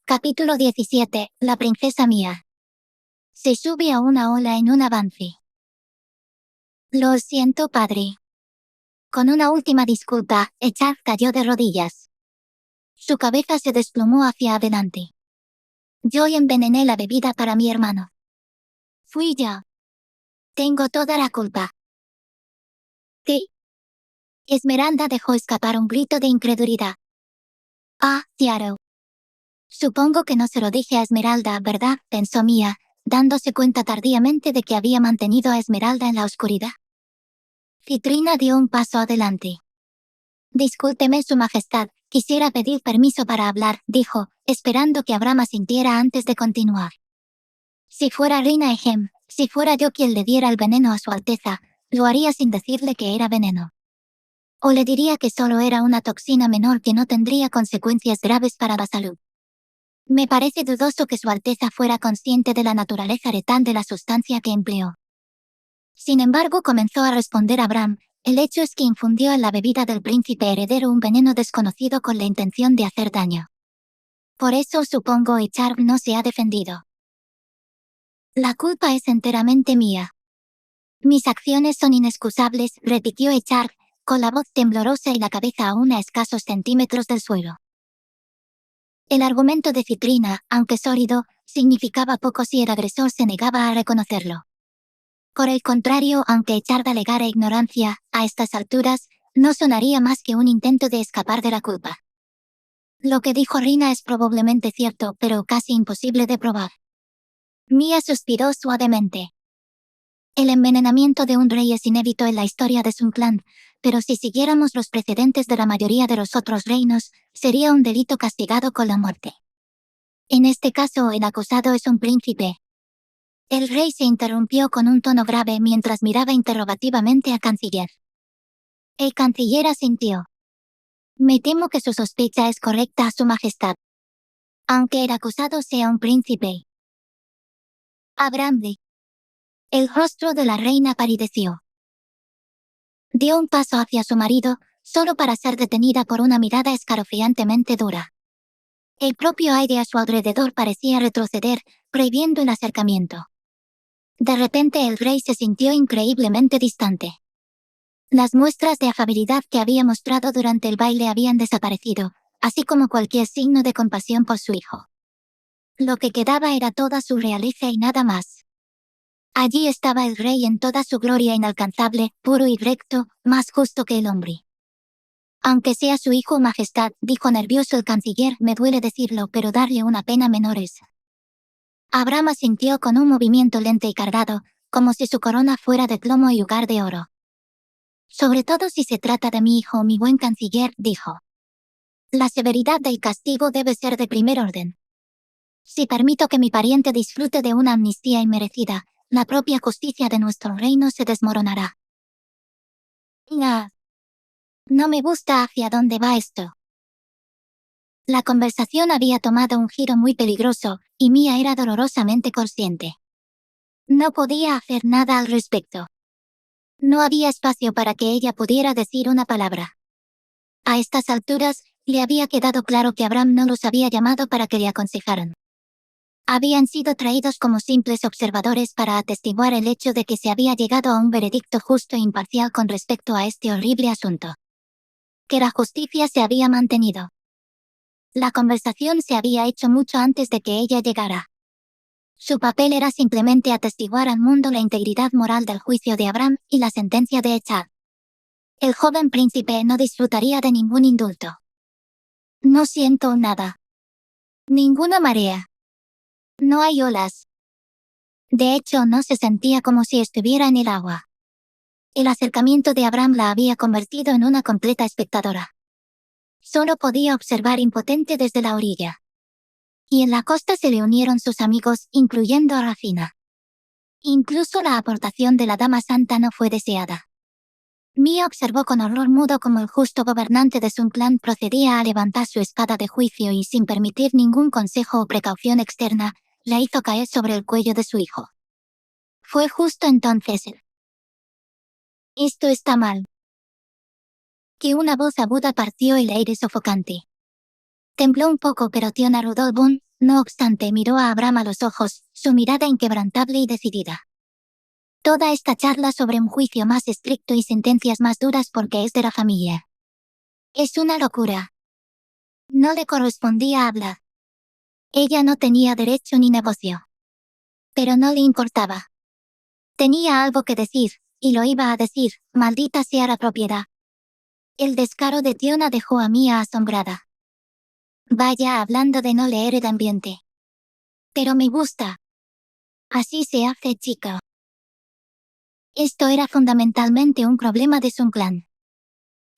Capítulo 17. La princesa Mia. Se sube a una ola en un avance. Lo siento, padre. Con una última disculpa, Echard cayó de rodillas. Su cabeza se desplomó hacia adelante. Yo envenené la bebida para mi hermano. Fui yo. Tengo toda la culpa. ¿Qué? Esmeralda dejó escapar un grito de incredulidad. Ah, claro. Supongo que no se lo dije a Esmeralda, ¿verdad?, pensó Mia, dándose cuenta tardíamente de que había mantenido a Esmeralda en la oscuridad. Citrina dio un paso adelante. Discúlpeme, Su Majestad, quisiera pedir permiso para hablar, dijo, esperando que Abram asintiera antes de continuar. Si fuera Reina Ejem, si fuera yo quien le diera el veneno a Su Alteza, lo haría sin decirle que era veneno. O le diría que solo era una toxina menor que no tendría consecuencias graves para la salud. Me parece dudoso que Su Alteza fuera consciente de la naturaleza letal de la sustancia que empleó. Sin embargo, comenzó a responder Abram, el hecho es que infundió en la bebida del príncipe heredero un veneno desconocido con la intención de hacer daño. Por eso supongo Echard no se ha defendido. La culpa es enteramente mía. Mis acciones son inexcusables, repitió Echard, con la voz temblorosa y la cabeza aún a escasos centímetros del suelo. El argumento de Citrina, aunque sólido, significaba poco si el agresor se negaba a reconocerlo. Por el contrario, aunque Echard alegara ignorancia, a estas alturas, no sonaría más que un intento de escapar de la culpa. Lo que dijo Rina es probablemente cierto, pero casi imposible de probar. Mia suspiró suavemente. El envenenamiento de un rey es inédito en la historia de Sun Clan, pero si siguiéramos los precedentes de la mayoría de los otros reinos, sería un delito castigado con la muerte. En este caso, el acusado es un príncipe. El rey se interrumpió con un tono grave mientras miraba interrogativamente al canciller. El canciller asintió. Me temo que su sospecha es correcta, Su Majestad. Aunque el acusado sea un príncipe. Abram. El rostro de la reina palideció. Dio un paso hacia su marido, solo para ser detenida por una mirada escalofriantemente dura. El propio aire a su alrededor parecía retroceder, prohibiendo el acercamiento. De repente el rey se sintió increíblemente distante. Las muestras de afabilidad que había mostrado durante el baile habían desaparecido, así como cualquier signo de compasión por su hijo. Lo que quedaba era toda su realeza y nada más. Allí estaba el rey en toda su gloria inalcanzable, puro y recto, más justo que el hombre. Aunque sea su hijo, Majestad, dijo nervioso el canciller, me duele decirlo, pero darle una pena menor es. Abram asintió con un movimiento lento y cargado, como si su corona fuera de plomo y lugar de oro. Sobre todo si se trata de mi hijo, mi buen canciller, dijo. La severidad del castigo debe ser de primer orden. Si permito que mi pariente disfrute de una amnistía inmerecida, la propia justicia de nuestro reino se desmoronará. No me gusta hacia dónde va esto. La conversación había tomado un giro muy peligroso, y Mia era dolorosamente consciente. No podía hacer nada al respecto. No había espacio para que ella pudiera decir una palabra. A estas alturas, le había quedado claro que Abram no los había llamado para que le aconsejaran. Habían sido traídos como simples observadores para atestiguar el hecho de que se había llegado a un veredicto justo e imparcial con respecto a este horrible asunto. Que la justicia se había mantenido. La conversación se había hecho mucho antes de que ella llegara. Su papel era simplemente atestiguar al mundo la integridad moral del juicio de Abram y la sentencia de Echard. El joven príncipe no disfrutaría de ningún indulto. No siento nada. Ninguna marea. No hay olas. De hecho, no se sentía como si estuviera en el agua. El acercamiento de Abram la había convertido en una completa espectadora. Solo podía observar impotente desde la orilla. Y en la costa se le unieron sus amigos, incluyendo a Rafina. Incluso la aportación de la Dama Santa no fue deseada. Mia observó con horror mudo cómo el justo gobernante de Sun Clan procedía a levantar su espada de juicio y sin permitir ningún consejo o precaución externa, la hizo caer sobre el cuello de su hijo. Fue justo entonces. Esto está mal. Que una voz aguda partió el aire sofocante. Tembló un poco, pero Tiona Rudolbun, no obstante, miró a Abraham a los ojos, su mirada inquebrantable y decidida. Toda esta charla sobre un juicio más estricto y sentencias más duras porque es de la familia. Es una locura. No le correspondía hablar. Ella no tenía derecho ni negocio. Pero no le importaba. Tenía algo que decir, y lo iba a decir, maldita sea la propiedad. El descaro de Tiona dejó a Mia asombrada. Vaya, hablando de no leer el ambiente. Pero me gusta. Así se hace, chica. Esto era fundamentalmente un problema de su clan.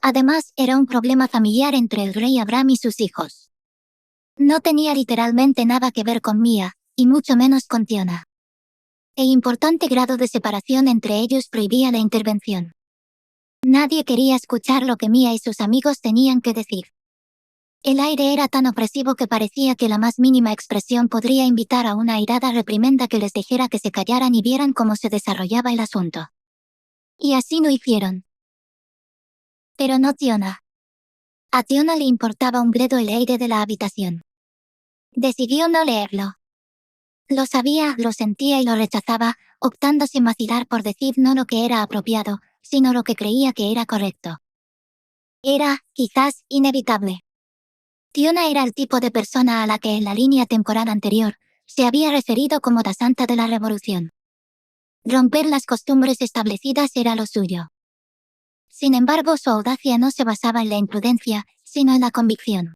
Además, era un problema familiar entre el rey Abraham y sus hijos. No tenía literalmente nada que ver con Mia, y mucho menos con Tiona. El importante grado de separación entre ellos prohibía la intervención. Nadie quería escuchar lo que Mia y sus amigos tenían que decir. El aire era tan opresivo que parecía que la más mínima expresión podría invitar a una airada reprimenda que les dijera que se callaran y vieran cómo se desarrollaba el asunto. Y así lo hicieron. Pero no Tiona. A Tiona le importaba un bledo el aire de la habitación. Decidió no leerlo. Lo sabía, lo sentía y lo rechazaba, optando sin vacilar por decir no lo que era apropiado, sino lo que creía que era correcto. Era, quizás, inevitable. Tiona era el tipo de persona a la que en la línea temporal anterior se había referido como la santa de la revolución. Romper las costumbres establecidas era lo suyo. Sin embargo, su audacia no se basaba en la imprudencia, sino en la convicción.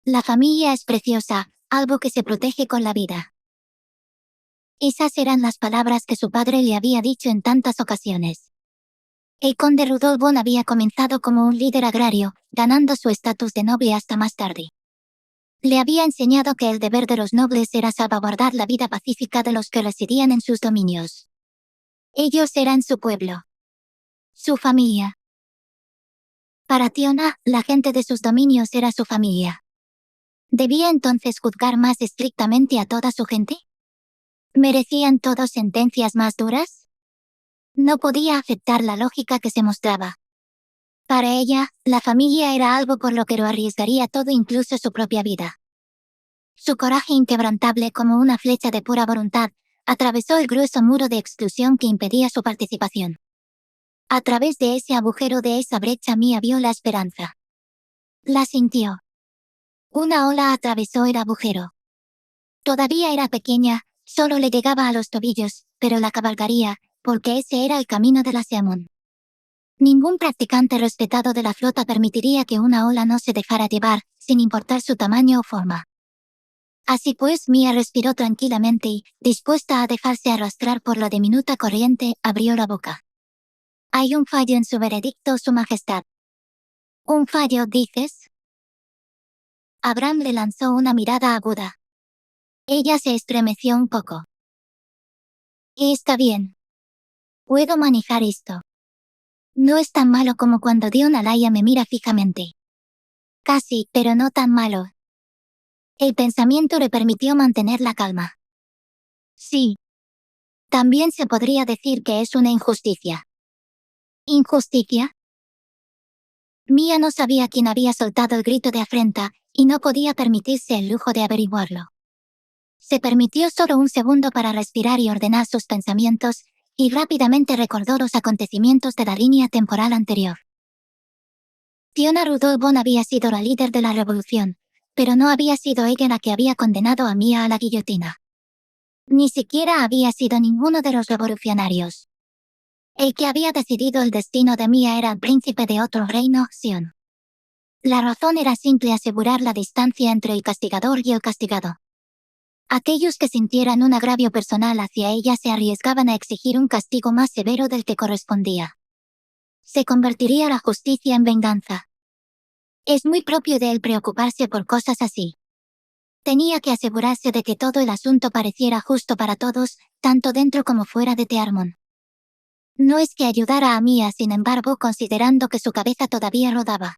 La familia es preciosa, algo que se protege con la vida. Esas eran las palabras que su padre le había dicho en tantas ocasiones. El conde Rudolf von había comenzado como un líder agrario, ganando su estatus de noble hasta más tarde. Le había enseñado que el deber de los nobles era salvaguardar la vida pacífica de los que residían en sus dominios. Ellos eran su pueblo. Su familia. Para Tiona, la gente de sus dominios era su familia. ¿Debía entonces juzgar más estrictamente a toda su gente? ¿Merecían todos sentencias más duras? No podía aceptar la lógica que se mostraba. Para ella, la familia era algo por lo que lo arriesgaría todo, incluso su propia vida. Su coraje inquebrantable como una flecha de pura voluntad, atravesó el grueso muro de exclusión que impedía su participación. A través de ese agujero, de esa brecha, Mia vio la esperanza. La sintió. Una ola atravesó el agujero. Todavía era pequeña, solo le llegaba a los tobillos, pero la cabalgaría, porque ese era el camino de la Seamón. Ningún practicante respetado de la flota permitiría que una ola no se dejara llevar, sin importar su tamaño o forma. Así pues, Mia respiró tranquilamente y, dispuesta a dejarse arrastrar por la diminuta corriente, abrió la boca. Hay un fallo en su veredicto, Su Majestad. ¿Un fallo, dices? Abraham le lanzó una mirada aguda. Ella se estremeció un poco. Está bien. Puedo manejar esto. No es tan malo como cuando Dion Alaya me mira fijamente. Casi, pero no tan malo. El pensamiento le permitió mantener la calma. Sí. También se podría decir que es una injusticia. ¿Injusticia? Mia no sabía quién había soltado el grito de afrenta, y no podía permitirse el lujo de averiguarlo. Se permitió solo un segundo para respirar y ordenar sus pensamientos, y rápidamente recordó los acontecimientos de la línea temporal anterior. Tiona Rudolf von había sido la líder de la revolución, pero no había sido ella la que había condenado a Mia a la guillotina. Ni siquiera había sido ninguno de los revolucionarios. El que había decidido el destino de Mia era el príncipe de otro reino, Sion. La razón era simple: asegurar la distancia entre el castigador y el castigado. Aquellos que sintieran un agravio personal hacia ella se arriesgaban a exigir un castigo más severo del que correspondía. Se convertiría la justicia en venganza. Es muy propio de él preocuparse por cosas así. Tenía que asegurarse de que todo el asunto pareciera justo para todos, tanto dentro como fuera de Tearmon. No es que ayudara a Mia, sin embargo, considerando que su cabeza todavía rodaba.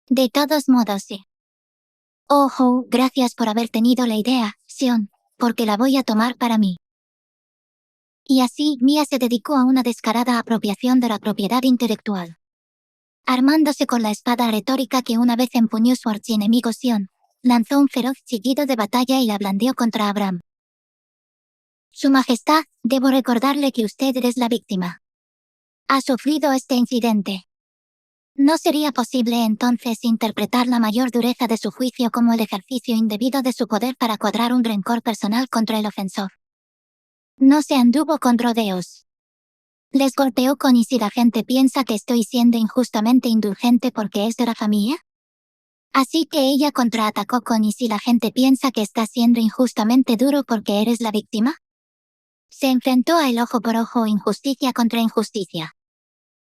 De todos modos, sí. Oh, gracias por haber tenido la idea, Sion, porque la voy a tomar para mí. Y así, Mia se dedicó a una descarada apropiación de la propiedad intelectual. Armándose con la espada retórica que una vez empuñó su archienemigo Sion, lanzó un feroz chillido de batalla y la blandió contra Abram. Su Majestad, debo recordarle que usted es la víctima. Ha sufrido este incidente. ¿No sería posible entonces interpretar la mayor dureza de su juicio como el ejercicio indebido de su poder para cuadrar un rencor personal contra el ofensor? No se anduvo con rodeos. ¿Les golpeó con y si la gente piensa que estoy siendo injustamente indulgente porque es de la familia? Así que ella contraatacó con y si la gente piensa que está siendo injustamente duro porque eres la víctima? Se enfrentó a el ojo por ojo, injusticia contra injusticia.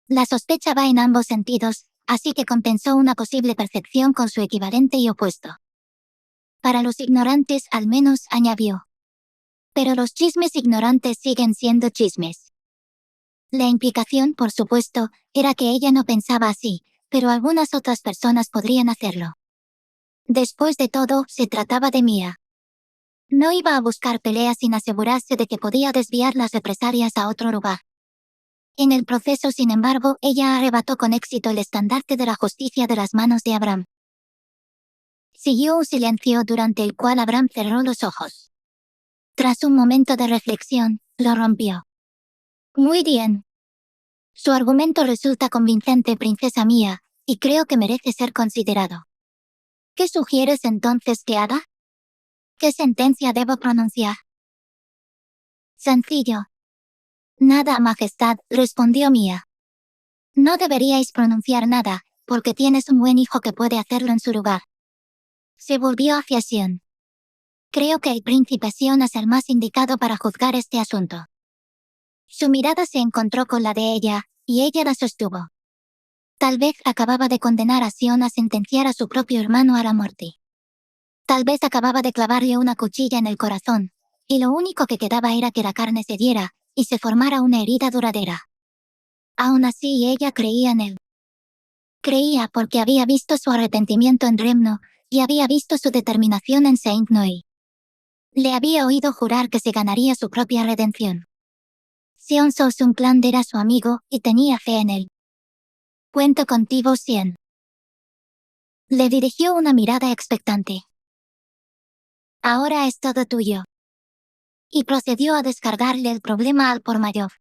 La sospecha va en ambos sentidos, así que compensó una posible percepción con su equivalente y opuesto. Para los ignorantes al menos, añadió. Pero los chismes ignorantes siguen siendo chismes. La implicación, por supuesto, era que ella no pensaba así, pero algunas otras personas podrían hacerlo. Después de todo, se trataba de Mia. No iba a buscar peleas sin asegurarse de que podía desviar las represalias a otro lugar. En el proceso, sin embargo, ella arrebató con éxito el estandarte de la justicia de las manos de Abram. Siguió un silencio durante el cual Abram cerró los ojos. Tras un momento de reflexión, lo rompió. Muy bien. Su argumento resulta convincente, princesa mía, y creo que merece ser considerado. ¿Qué sugieres entonces que haga? ¿Qué sentencia debo pronunciar? Sencillo. Nada, Majestad, respondió Mia. No deberíais pronunciar nada, porque tienes un buen hijo que puede hacerlo en su lugar. Se volvió hacia Sion. Creo que el príncipe Sion es el más indicado para juzgar este asunto. Su mirada se encontró con la de ella, y ella la sostuvo. Tal vez acababa de condenar a Sion a sentenciar a su propio hermano a la muerte. Tal vez acababa de clavarle una cuchilla en el corazón, y lo único que quedaba era que la carne cediera, y se formara una herida duradera. Aún así ella creía en él. Creía porque había visto su arrepentimiento en Dremno, y había visto su determinación en Saint-Noy. Le había oído jurar que se ganaría su propia redención. Sion Sosungkland era su amigo, y tenía fe en él. Cuento contigo, Sion. Le dirigió una mirada expectante. Ahora es todo tuyo. Y procedió a descargarle el problema al por mayor.